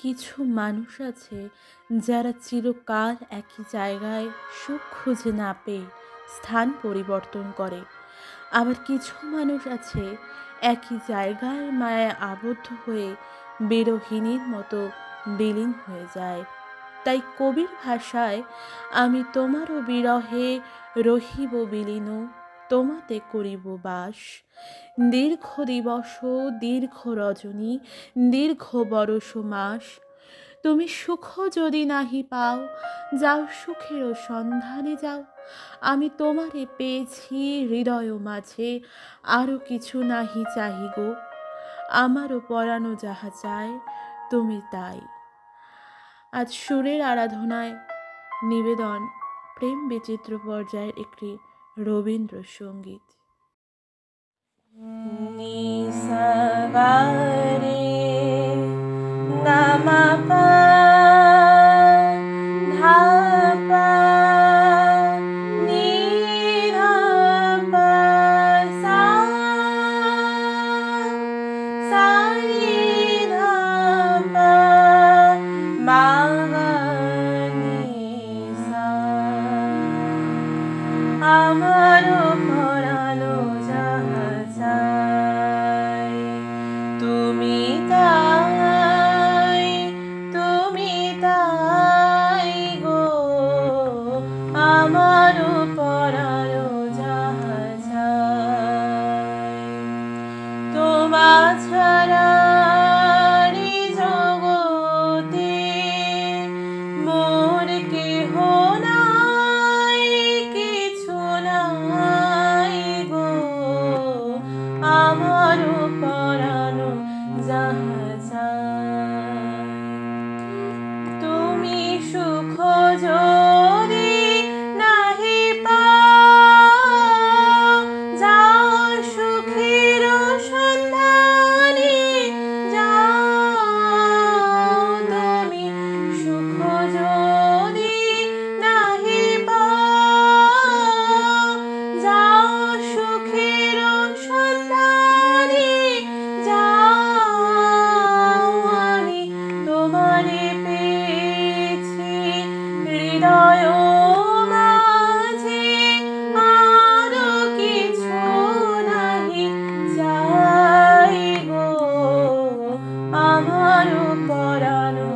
কিছু মানুষ আছে যারা চিরকাল একই জায়গায় সুখ খুঁজে না পেয়ে স্থান পরিবর্তন করে। আবার কিছু মানুষ আছে একই জায়গায় মায়ায় আবদ্ধ হয়ে বিরোহিনীর মতো বিলীন হয়ে যায়। তাই কবির ভাষায় আমি তোমারও বিরহে রহিব বিলীন, তোমাতে করিব বাস। দীর্ঘ দিবস, দীর্ঘ রজনী, দীর্ঘ বরষ মাস, তুমি সুখ যদি নাহি পাও, যাও সুখেরও সন্ধানে যাও। আমি তোমারে পেয়েছি হৃদয় মাঝে, আরও কিছু নাহি চাহি গো। আমারও পরানো যাহা চায় তুমি তাই। আজ সুরের আরাধনায় নিবেদন প্রেম বিচিত্র পর্যায়ের একটি রবীন্দ্রসঙ্গীত। নিসাবারে নামাপা ধাপা নিধাপা সা সানিধাপা মাগানিসা। আমারও পরানো যাহা চায় তুমি তাই, তুমি তাই গো। আমারও পরানো যাহা চায় তোমা ছাড়া জগতে মোর কেহ নাই, কিছু নাই গো। আমারও পরানো যাহা চায় তুমি সুখ যদি নাহি পাও, যাও সুখের সন্ধানে যাও। তুমি সুখ যদি নাহি পাও, যাও সুখের সন্ধানে যাও। আমি তোমারে পেয়েছি হৃদয় মাঝে, আরো কিছু নাহি চাই গো। আমারও পরানো